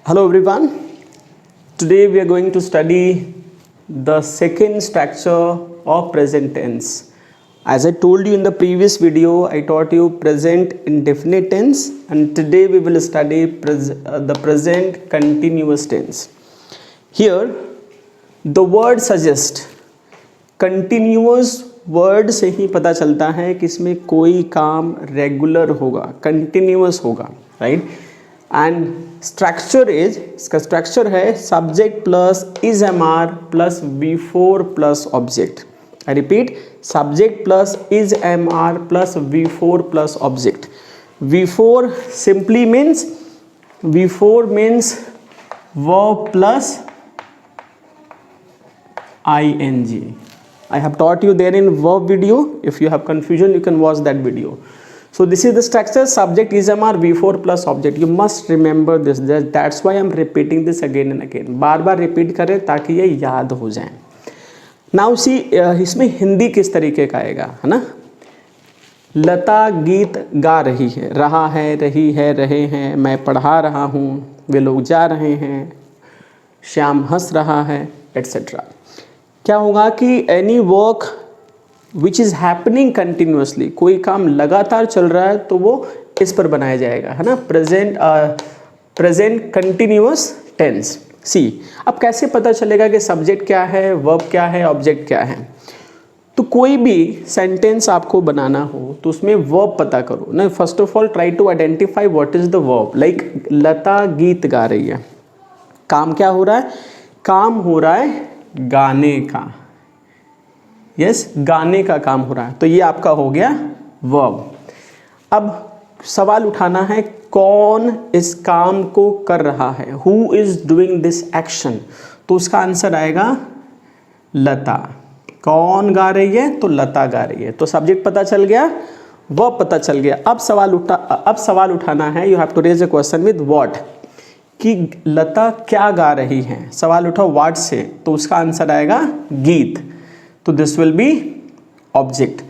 Hello everyone. Today we are going to study the second structure of present tense. As I told you in the previous video, I taught you present indefinite tense, and today we will study the present continuous tense. Here the word suggest, continuous word से ही पता चलता है कि इसमें कोई काम regular होगा, continuous होगा, राइट. एंड स्ट्रक्चर इज, इसका स्ट्रक्चर है subject plus is am are plus V4 plus object. I repeat, subject plus is am are plus V4 plus object. V4 simply means verb plus ing. I have taught you there in verb video. If you have confusion, you can watch that video. So this is the structure, subject is MR, V4 plus object. You must remember this. That's why I am repeating this again and again. Bar bar repeat करें ताकि ये याद हो जाए. Now see, इसमें हिंदी किस तरीके का आएगा, है ना. लता गीत गा रही है, रहा है, रही है, रहे हैं, मैं पढ़ा रहा हूँ, वे लोग जा रहे हैं, श्याम हंस रहा है, etc. क्या होगा कि any work which is happening continuously, कोई काम लगातार चल रहा है तो वो इस पर बनाया जाएगा, है ना. Present continuous tense. सी, अब कैसे पता चलेगा कि सब्जेक्ट क्या है, वर्ब क्या है, ऑब्जेक्ट क्या है. तो कोई भी सेंटेंस आपको बनाना हो तो उसमें वर्ब पता करो ना. First of all try to identify what is the verb. Like Lata गीत गा रही है, काम क्या हो रहा है, काम हो रहा है गाने का. यस, गाने का काम हो रहा है, तो ये आपका हो गया वर्ब. अब सवाल उठाना है कौन इस काम को कर रहा है, who is doing this action. तो उसका आंसर आएगा लता. कौन गा रही है, तो लता गा रही है. तो सब्जेक्ट पता चल गया, वर्ब पता चल गया. अब सवाल उठाना है, you have to raise a question with what, कि लता क्या गा रही है. सवाल उठाओ व्हाट से, तो उसका आंसर आएगा गीत. तो this will be object.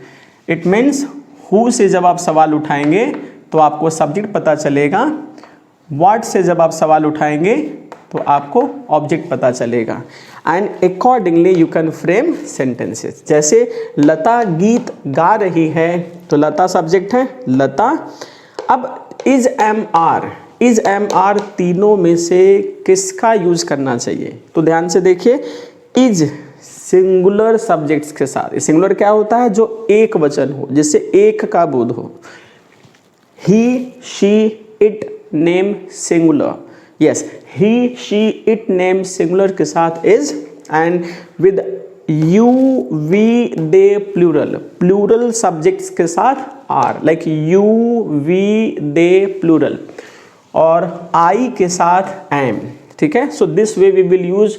It means who से जब आप सवाल उठाएंगे तो आपको सब्जेक्ट पता चलेगा, व्हाट से जब आप सवाल उठाएंगे तो आपको ऑब्जेक्ट पता चलेगा. And accordingly you can frame sentences. जैसे लता गीत गा रही है, तो लता सब्जेक्ट है, लता. अब इज एम आर तीनों में से किसका यूज करना चाहिए. तो ध्यान से देखिए, इज सिंगुलर सब्जेक्ट्स के साथ. सिंगुलर क्या होता है, जो एक वचन हो, जिससे एक का बोध हो. He, she, it, name singular. Yes, he, she, it, name singular के साथ is. And with you, we, they plural subjects के साथ are. Like you, we, they plural. और आई के साथ एम. ठीक है. So this way we will use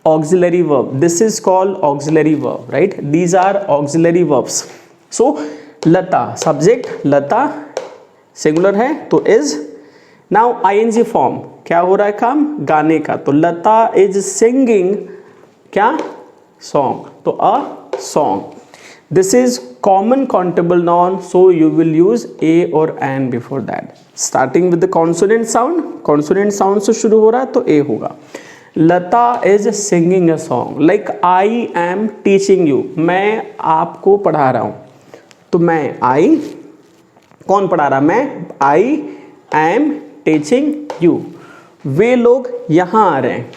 auxiliary verb. This is called auxiliary verb, right. These are auxiliary verbs. So Lata subject, Lata singular है तो is. Now ING form, क्या हो रहा है काम, गाने का. तो लता इज सिंगिंग क्या, सॉन्ग. तो a song. This is common countable noun, so you will use a or an before that. Starting with the consonant sound. Consonant sound से शुरू हो रहा है तो a होगा. लता is singing a song. Like I am teaching you. मैं आपको पढ़ा रहा हूँ. तो मैं I, कौन पढ़ा रहा, मैं. I am teaching you. वे लोग यहाँ आ रहे हैं.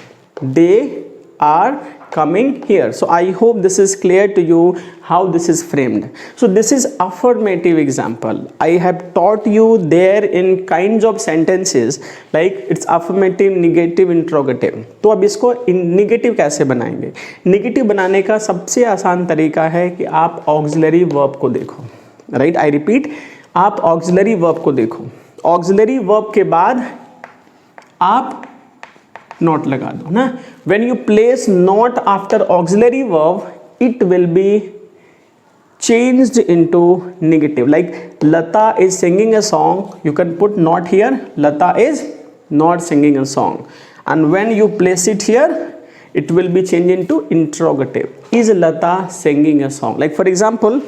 They are coming here. So I hope this is clear to you how this is framed. So this is affirmative example. I have taught you there in kinds of sentences like it's affirmative, negative, interrogative. तो अब इसको negative कैसे बनाएंगे. Negative बनाने का सबसे आसान तरीका है कि आप auxiliary verb को देखो. Right? I repeat, आप auxiliary verb को देखो. Auxiliary verb के बाद आप नॉट लगा दो ना. When you place not after auxiliary verb, it will be changed into negative. Like Lata is singing a song, you can put not here, Lata is not singing a song. And when you place it here, it will be changed into interrogative. Is Lata singing a song? Like for example,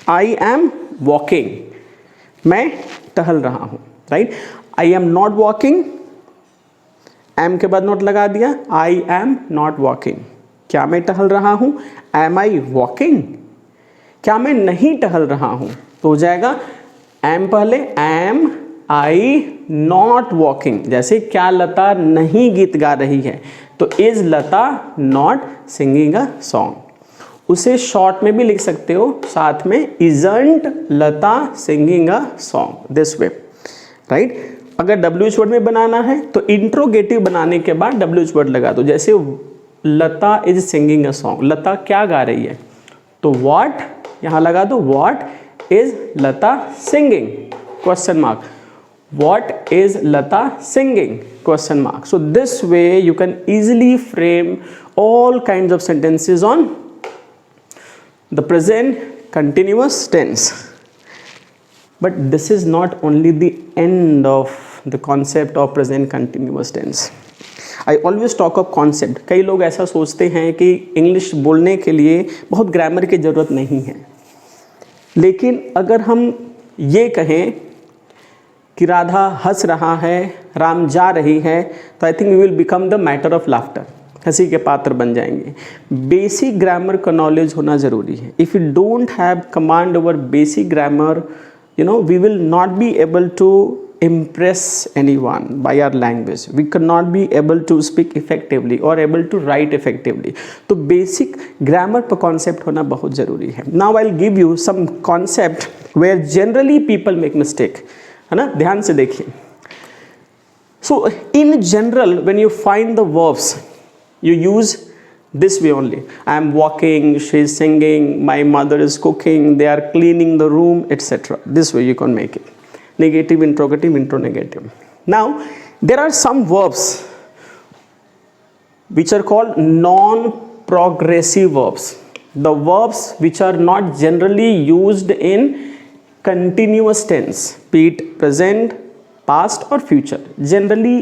I am walking. मैं टहल रहा हूँ, right? I am not walking. Am के बाद not लगा दिया, I am not walking, क्या मैं टहल रहा हूँ, एम आई वॉकिंग, क्या मैं नहीं टहल रहा हूँ, तो हो जाएगा एम पहले, एम आई नॉट वॉकिंग। जैसे क्या लता नहीं गीत गा रही है, तो is Lata not singing a song. उसे शॉर्ट में भी लिख सकते हो साथ में, isn't Lata singing a song, this way, right. अगर WH वर्ड में बनाना है तो इंट्रोगेटिव बनाने के बाद WH वर्ड लगा दो। जैसे लता इज सिंगिंग अ सॉन्ग, लता क्या गा रही है, तो व्हाट यहाँ लगा दो, what is Lata singing, question mark, what is Lata singing, question mark. So this way you can easily frame all kinds of sentences on the present continuous tense. But this is not only the end of the concept of present continuous tense. I always talk of concept. कई लोग ऐसा सोचते हैं कि English बोलने के लिए बहुत ग्रामर की ज़रूरत नहीं है, लेकिन अगर हम ये कहें कि राधा हंस रहा है, राम जा रही है, तो I think we will become the matter of laughter, हंसी के पात्र बन जाएंगे। बेसिक ग्रामर का नॉलेज होना ज़रूरी है। If you don't have command over basic grammar, you know, we will not be able to impress anyone by our language. We cannot be able to speak effectively or able to write effectively. तो basic grammar पर concept होना बहुत ज़रूरी है। Now I'll give you some concept where generally people make mistake, है ना, ध्यान से देखिए। So in general when you find the verbs, you use this way only. I am walking, she is singing, my mother is cooking, they are cleaning the room, etc. This way you can make it. Negative, interrogative, interrogative. Now, there are some verbs which are called non-progressive verbs. The verbs which are not generally used in continuous tense, be it present, past or future. Generally,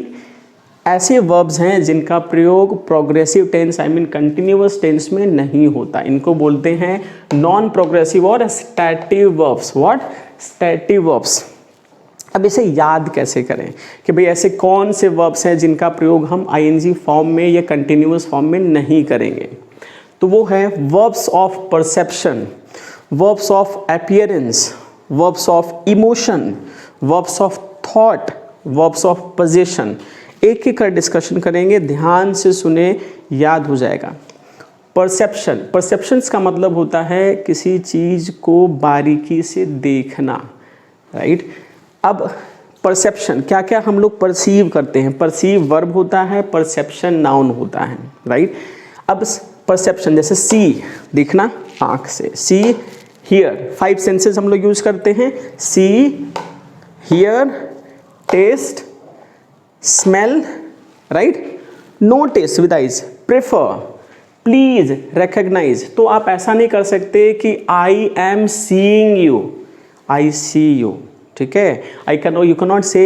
ऐसे verbs हैं जिनका प्रयोग progressive tense, I mean continuous tense में नहीं होता। इनको बोलते हैं नॉन प्रोग्रेसिव और stative verbs. What? Stative verbs. अब इसे याद कैसे करें कि भाई ऐसे कौन से वर्ब्स हैं जिनका प्रयोग हम आईएनजी फॉर्म में या कंटिन्यूअस फॉर्म में नहीं करेंगे? तो वो है verbs of perception, verbs of appearance, verbs of emotion, verbs of thought, verbs of position. एक एक का डिस्कशन करेंगे, ध्यान से सुने, याद हो जाएगा। परसेप्शन, परसेप्शंस का मतलब होता है किसी चीज़ को बारीकी से देखना, राइट। अब परसेप्शन क्या क्या हम लोग परसीव करते हैं? परसीव वर्ब होता है, परसेप्शन नाउन होता है, राइट। अब परसेप्शन जैसे सी, देखना आँख से, सी हियर, 5 सेंसेस हम लोग यूज करते हैं, see hear, taste, smell, right? Notice with eyes, prefer, please, recognize। तो आप ऐसा नहीं कर सकते कि I am seeing you, I see you, ठीक है। you cannot say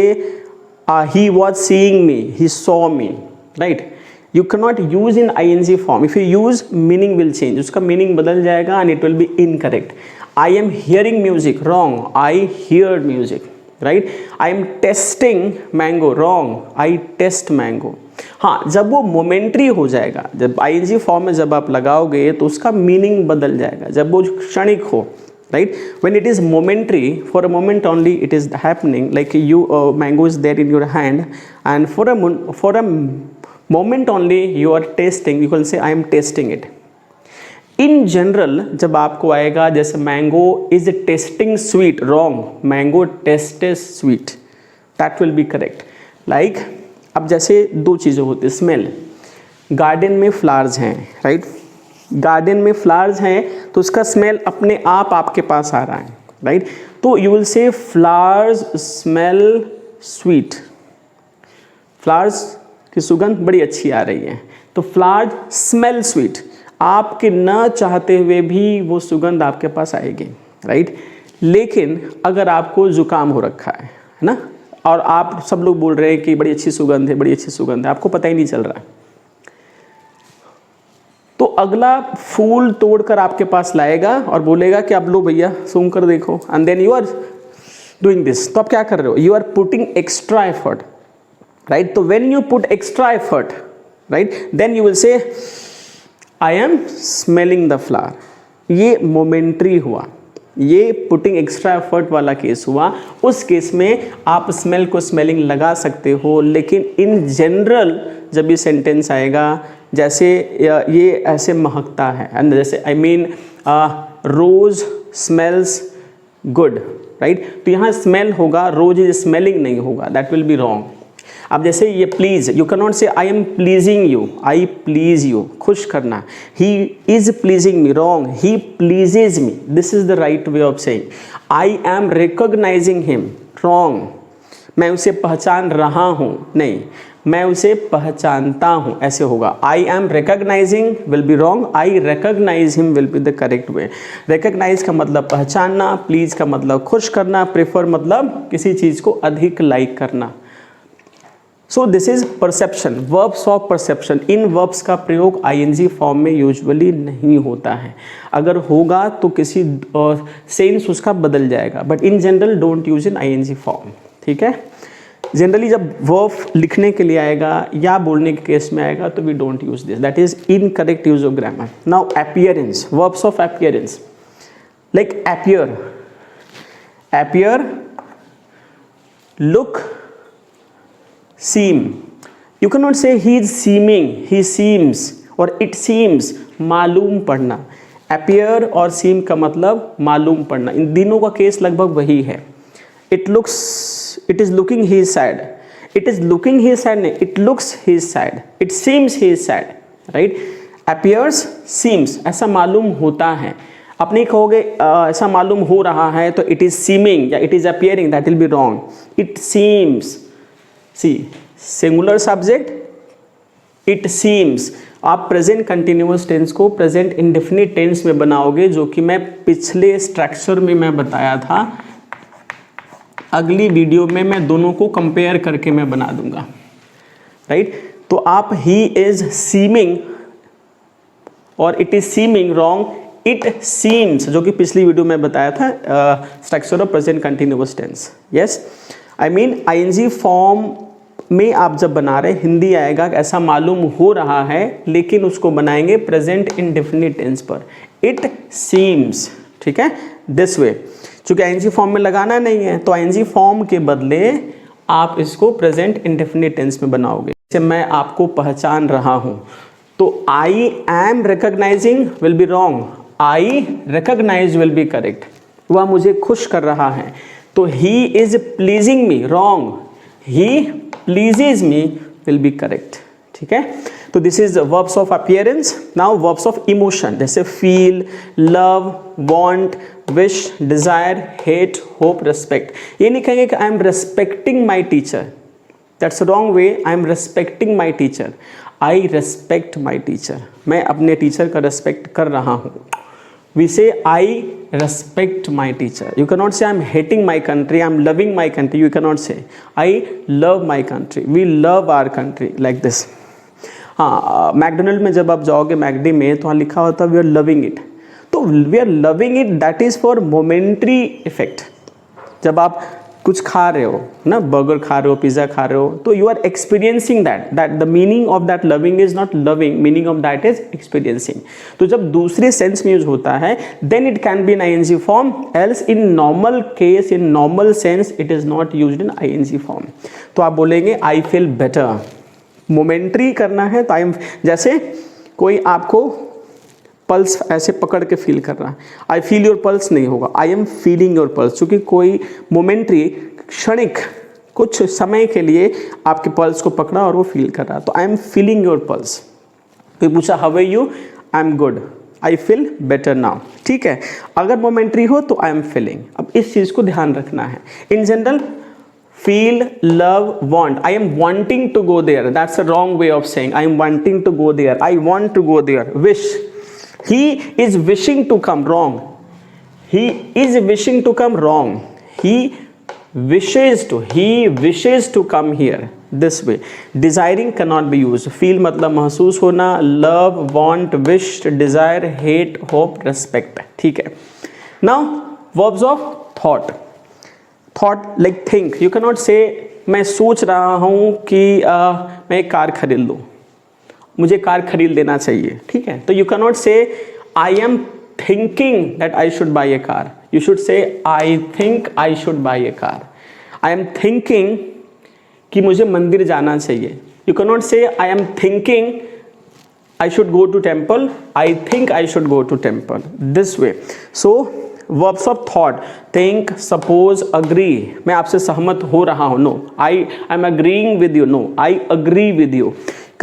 he was seeing me, he saw me, right? You cannot use in ing form. If you use, meaning will change, उसका meaning बदल जाएगा and it will be incorrect. I am hearing music, wrong, I heard music, right. I am testing mango, wrong, I test mango. हाँ, जब वो momentary हो जाएगा, जब ING form में जब आप लगाओगे तो उसका मीनिंग बदल जाएगा, जब वो क्षणिक हो, right. When it is momentary, for a moment only it is happening, like you mango is there in your hand and for a moment only you are tasting, you can say I am tasting it. In general जब आपको आएगा जैसे mango is tasting sweet, wrong, mango tastes sweet, that will be correct. Like अब जैसे 2 चीज़ें होती हैं, smell, garden में फ्लावर्स हैं, राइट, गार्डन में फ्लावर्स हैं तो उसका स्मेल अपने आप आपके पास आ रहा है, राइट। तो यू विल से फ्लावर्स स्मेल स्वीट, फ्लावर्स की सुगंध बड़ी अच्छी आ रही है, तो फ्लावर्स स्मेल स्वीट, आपके न चाहते हुए भी वो सुगंध आपके पास आएगी, राइट। लेकिन अगर आपको जुकाम हो रखा है ना, और आप सब लोग बोल रहे हैं कि बड़ी अच्छी सुगंध है, बड़ी अच्छी सुगंध है, आपको पता ही नहीं चल रहा है, तो अगला फूल तोड़कर आपके पास लाएगा और बोलेगा कि आप लो भैया सूंघ कर देखो, and then you are doing this. तो आप क्या कर रहे हो? You are putting extra effort, right. तो when you put extra effort, right, then you will say I am smelling the flower. ये मोमेंट्री हुआ, ये पुटिंग एक्स्ट्रा एफर्ट वाला केस हुआ. उस केस में आप स्मेल को स्मेलिंग लगा सकते हो, लेकिन इन जनरल जब ये सेंटेंस आएगा, जैसे ये ऐसे महकता है, एंड जैसे I mean rose smells good, right, तो यहाँ स्मेल होगा, रोज इज स्मेलिंग नहीं होगा, दैट विल बी रॉन्ग. अब जैसे ये प्लीज, यू कैन नॉट से I M pleasing you, I please you, खुश करना. He is pleasing me, wrong, he pleases me, this is the right way of saying. I am recognising him, wrong, मैं उसे पहचान रहा हूँ, नहीं, मैं उसे पहचानता हूँ, ऐसे होगा. I am recognizing will be wrong, I recognize him will be the correct way. Recognize का मतलब पहचानना, प्लीज का मतलब खुश करना, प्रेफर मतलब किसी चीज़ को अधिक लाइक करना. So this is perception, verbs of perception. In verbs का प्रयोग आईएनजी फॉर्म में यूजुअली नहीं होता है. अगर होगा तो किसी सेंस उसका बदल जाएगा, but in general don't use in ING form. ठीक है. जनरली जब वर्ब लिखने के लिए आएगा या बोलने के केस में आएगा तो we don't use this, that is incorrect use of grammar. Now appearance, verbs of appearance, like appear, appear, look, seem. You cannot say he is seeming, he seems or it seems. मालूम पड़ना. appear और seem का मतलब मालूम पड़ना. इन तीनों का case लगभग वही है. it looks, it is looking he is sad, it is looking he is sad नहीं, it looks he is sad, it seems he is sad, right. appears, seems, ऐसा मालूम होता है. आप नहीं कहोगे ऐसा मालूम हो रहा है तो it is seeming या it is appearing, that will be wrong. it seems, see singular subject, it seems. आप प्रेजेंट कंटिन्यूअस टेंस को प्रेजेंट इंडेफिनिट टेंस में बनाओगे, जो कि मैं पिछले स्ट्रक्चर में मैं बताया था. अगली वीडियो में मैं दोनों को कंपेयर करके मैं बना दूंगा, राइट. तो आप ही इज सीमिंग और it is seeming wrong, it seems, जो कि पिछली वीडियो में बताया था structure of present continuous tense. Yes, I mean ING form में आप जब बना रहे, हिंदी आएगा ऐसा मालूम हो रहा है, लेकिन उसको बनाएंगे प्रेजेंट इंडेफिनिट टेंस पर, इट सीम्स. ठीक है, दिस वे. चूंकि आईएनजी फॉर्म में लगाना नहीं है तो आईएनजी फॉर्म के बदले आप इसको प्रेजेंट इंडेफिनिट टेंस में बनाओगे. जैसे मैं आपको पहचान रहा हूँ, तो I am recognizing will be wrong, I recognize will be correct. वह मुझे खुश कर रहा है, तो he is pleasing me, wrong, he pleases me will be correct. ठीक है. तो this is verbs of appearance. Now verbs of emotion, जैसे feel, love, want, wish, desire, hate, hope, respect. ये नहीं कहेंगे कि I am respecting my teacher, that's the wrong way. I am respecting my teacher, I respect my teacher. मैं अपने teacher का respect कर रहा हूँ. We say I respect my teacher. You cannot say I'm hating my country, I'm loving my country. You cannot say I love my country, we love our country, like this. हाँ, McDonald में जब आप जाओगे McD में तो वहाँ लिखा होता है we are loving it. तो we are loving it, that is for momentary effect. जब आप कुछ खा रहे हो ना, बर्गर खा रहे हो, पिज़्ज़ा खा रहे हो, तो you are experiencing that the meaning of that loving is not loving, meaning of that is experiencing. तो जब दूसरे सेंस में यूज होता है then it can be in ING form, else in normal case, in normal sense it is not used in ING form. तो आप बोलेंगे आई feel better. Momentary करना है तो आई एम, जैसे कोई आपको पल्स ऐसे पकड़ के फील कर रहा है, आई फील योर पल्स नहीं होगा, I am feeling your pulse. चूँकि कोई मोमेंट्री, क्षणिक, कुछ समय के लिए आपके पल्स को पकड़ा और वो फील कर रहा है, तो I am feeling your pulse. कोई पूछा how are you, I am good, I feel better now. ठीक है, अगर मोमेंट्री हो तो आई एम फीलिंग. अब इस चीज़ को ध्यान रखना है. In general feel, love, want, I am wanting to go there, that's a wrong way of saying I am wanting to go there, I want to go there. Wish, he is wishing to come, wrong, he is wishing to come, wrong, he wishes to come here, this way. Desiring cannot be used. feel मतलब महसूस होना, love, want, wish, desire, hate, hope, respect. ठीक है. Now verbs of thought, thought like think, you can not से मैं सोच रहा हूँ कि मैं एक कार खरीद लूँ, मुझे कार खरीद लेना चाहिए, ठीक है। तो यू कैन नॉट से I am thinking that I should by A car, you should say I think I should by A car. I am thinking कि मुझे मंदिर जाना चाहिए, यू कैन नॉट से I am thinking I should go to temple, I think I should go to temple, this way. So verbs of thought, think, suppose, agree, मैं आपसे सहमत हो रहा हूँ, no, I am agreeing with you, no, I agree with you.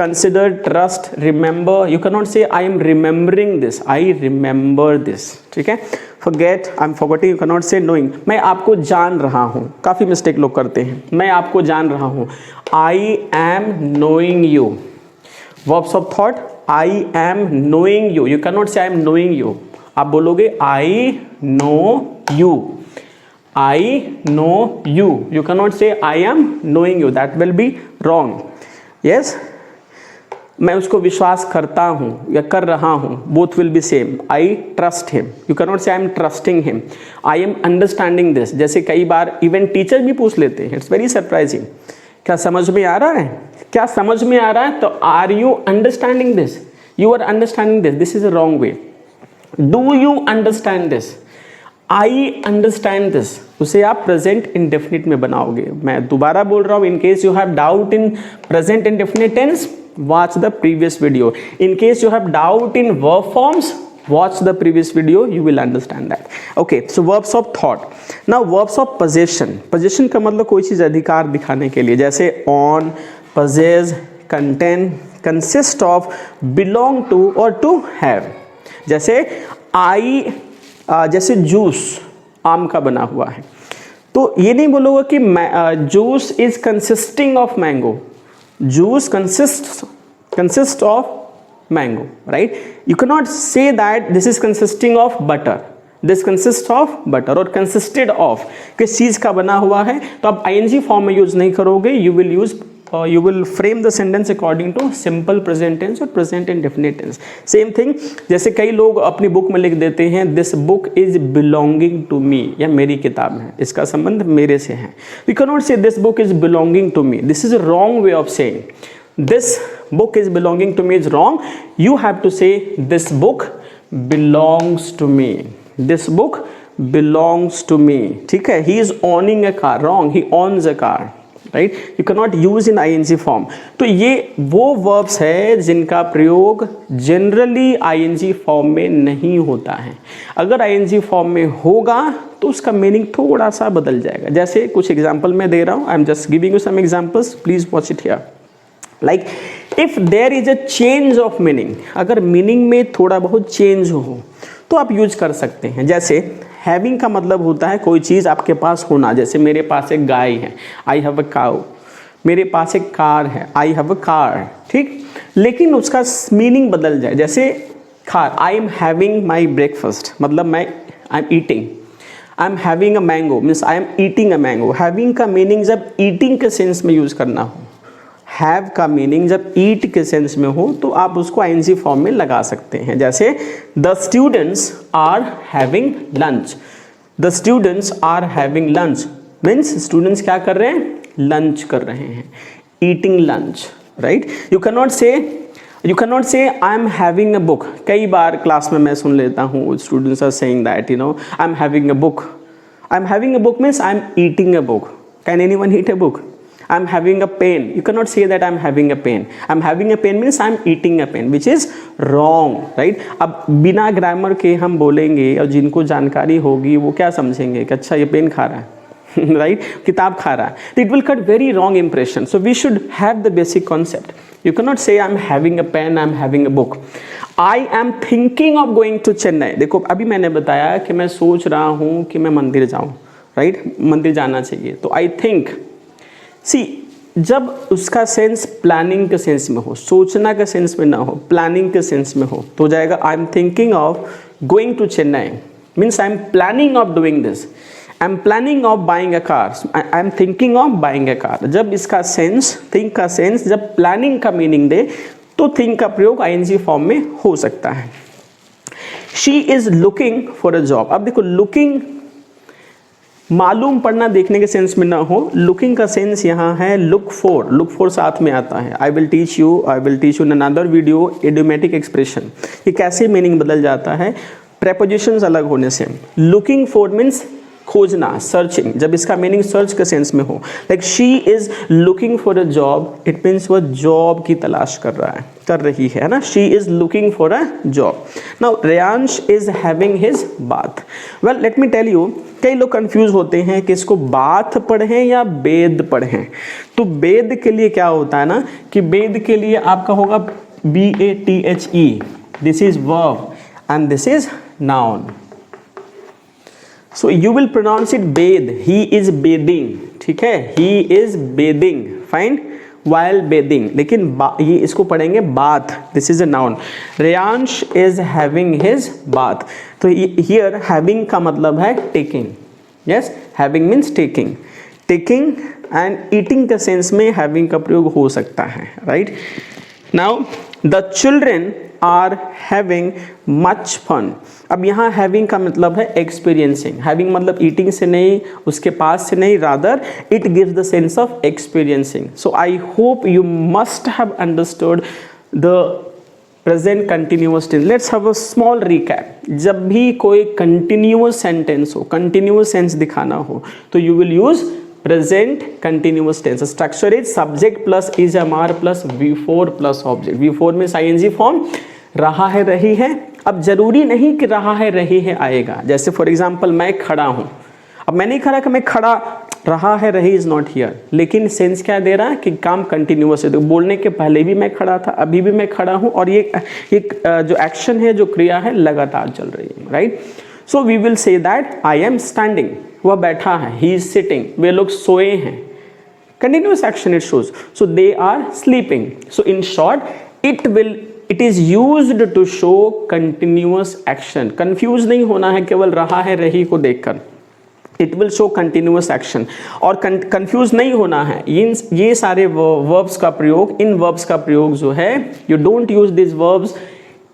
Consider, trust, remember, you cannot say I am remembering this, I remember this, ठीक है। Forget, I am forgetting, you cannot say knowing, मैं आपको जान रहा हूँ, काफ़ी mistake लोग करते हैं, मैं आपको जान रहा हूँ, I am knowing you. Verbs of thought, I am knowing you. You cannot say I am knowing you. आप बोलोगे I know you. I know you. You cannot say I am knowing you. That will be wrong. Yes? मैं उसको विश्वास करता हूँ या कर रहा हूँ. Both will be same. I trust him. You cannot say I am trusting him. I am understanding this. जैसे कई बार इवन टीचर भी पूछ लेते हैं. It's very surprising. क्या समझ में आ रहा है? क्या समझ में आ रहा है? तो are you understanding this? You are understanding this, this is a wrong way. Do you understand this? I understand this, उसे आप प्रेजेंट इंडेफिनिट में बनाओगे. मैं दोबारा बोल रहा हूँ, in case you have doubt in present indefinite tense, watch the previous video. In case you have doubt in verb forms, watch the previous video, you will understand that. Okay, so verbs of thought. Now verbs of possession. Possession का मतलब कोई चीज़ अधिकार दिखाने के लिए, जैसे own, possess, contain, consist of, belong to और to have. जैसे जैसे जूस आम का बना हुआ है, तो ये नहीं बोलोगे कि juice is consisting of mango. Juice consists of mango, right? You cannot say that this is consisting of butter. This consists of butter और consisted of किस चीज़ का बना हुआ है, तो आप ing फॉर्म में यूज नहीं करोगे. You will frame the sentence according to simple present tense और present indefinite tense. Same thing, जैसे कई लोग अपनी बुक में लिख देते हैं this book is belonging to me, या मेरी किताब है, इसका संबंध मेरे से है. We cannot say this book is belonging to me. This is a wrong way of saying. This book is belonging to me is wrong. You have to say this book belongs to me. This book belongs to me. ठीक है. He is owning a car. Wrong. He owns a car. Right? You cannot use in ing form. तो ये वो verbs है जिनका प्रयोग generally ing form में नहीं होता है. अगर ing फॉर्म में होगा तो उसका मीनिंग थोड़ा सा बदल जाएगा. जैसे कुछ एग्जाम्पल मैं दे रहा हूँ. I am just giving you some examples, please watch it here. Like if there is a change of meaning, अगर मीनिंग में थोड़ा बहुत चेंज हो तो आप यूज कर सकते हैं. जैसे हैविंग का मतलब होता है कोई चीज़ आपके पास होना. जैसे मेरे पास एक गाय है, आई हैव अ काउ. मेरे पास एक कार है, आई हैव अ कार. ठीक, लेकिन उसका मीनिंग बदल जाए. जैसे car, I am having my breakfast, मतलब मैं आई am eating. I am having a mango means I am eating a mango. Having का मीनिंग जब ईटिंग के सेंस में यूज करना हो, हैव का मीनिंग जब ईट के सेंस में हो, तो आप उसको आईएनजी फॉर्म में लगा सकते हैं. जैसे the students are having lunch. The students are having lunch means students क्या कर रहे हैं? लंच कर रहे हैं, eating lunch. Right? You cannot say I am having a book. कई बार क्लास में मैं सुन लेता हूँ students are saying that I am having a book. I am having a book means I am eating a book. Can anyone eat a book? I'm having a pen. You cannot say that I'm having a pen. I'm having a pen means I'm eating a pen, which is wrong, right? अब बिना grammar के हम बोलेंगे और जिनको जानकारी होगी वो क्या समझेंगे कि अच्छा ये पेन खा रहा है, right? किताब खा रहा है. It will cut very wrong impression. So we should have the basic concept. You cannot say I'm having a pen, I'm having a book. I am thinking of going to Chennai. देखो अभी मैंने बताया कि मैं सोच रहा हूँ कि मैं मंदिर जाऊँ, right? मंदिर जाना चाहिए. तो I think जब उसका सेंस प्लानिंग के सेंस में हो, सोचना के सेंस में ना हो, प्लानिंग के सेंस में हो, तो जाएगा I am thinking of going to Chennai means I am planning of doing this. I am planning of buying a car. I am thinking of buying a car. जब इसका सेंस, थिंक का sense जब planning का meaning दे तो think का प्रयोग ING form में हो सकता है. She is looking for a job. अब देखो मालूम पढ़ना देखने के सेंस में ना हो, लुकिंग का सेंस यहाँ है लुक फॉर साथ में आता है। I will teach you in another video idiomatic expression, ये कैसे मीनिंग बदल जाता है प्रेपोजिशंस अलग होने से। लुकिंग फॉर मीन्स खोजना, सर्चिंग, जब इसका मीनिंग सर्च के सेंस में हो, like she is looking for a job, it means वह जॉब की तलाश कर रही है ना, she is looking for a job. Now Reyansh is having his bath. Well let me tell you, कई लोग कंफ्यूज होते हैं कि इसको बाथ पढ़ें या बेद पढ़ें। तो बेद के लिए क्या होता है ना कि बेद के लिए आपका होगा BATHE, this is verb and this is noun. So you will pronounce it bathe, he is bathing, ठीक है, he is bathing, fine, while bathing, लेकिन ये इसको पढ़ेंगे bath, this is a noun. Reyansh is having his bath. तो here having का मतलब है taking, yes, having means taking and eating के सेंस में having का प्रयोग हो सकता है, right? Now the children are having much fun. अब यहाँ हैविंग का मतलब है एक्सपीरियंसिंग, हैविंग मतलब ईटिंग से नहीं, उसके पास से नहीं, rather it gives the sense of experiencing. So I hope you must have understood the present continuous tense. Let's have a small recap. जब भी कोई कंटिन्यूअस सेंटेंस हो, कंटिन्यूअस सेंस दिखाना हो, तो you will use present continuous tense. Structure is subject plus is am are plus V4 plus object. V4 में ING form, रहा है रही है। अब जरूरी नहीं कि रहा है रही है आएगा, जैसे फॉर एग्जाम्पल मैं खड़ा हूं, अब मैं नहीं खड़ा कि मैं खड़ा, रहा है रही इज नॉट हियर, लेकिन सेंस क्या दे रहा है कि काम कंटिन्यूअस है। तो बोलने के पहले भी मैं खड़ा था, अभी भी मैं खड़ा हूं, और ये जो एक्शन है, जो क्रिया है, लगातार चल रही है, right. So we will say that I am standing, वह बैठा है, ही इज सिटिंग, वे लोग सोए हैं, continuous action it shows. So they are sleeping. So in short it is used to show continuous action. Confuse नहीं होना है केवल रहा है रही को देखकर, it will show continuous action. और कंफ्यूज नहीं होना है, ये सारे वर्ब्स का प्रयोग, इन वर्ब्स का प्रयोग जो है, you don't use this verbs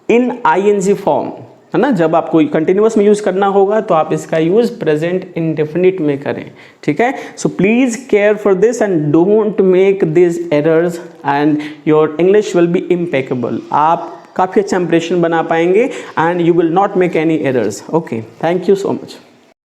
in ING form, है ना। जब आपको कंटिन्यूअस में यूज करना होगा तो आप इसका यूज प्रेजेंट इंडेफिनिट में करें, ठीक है। So please care for this and don't make this errors and your English will be impeccable. आप काफ़ी अच्छा इंप्रेशन बना पाएंगे and you will not make any errors. Okay, thank you so much.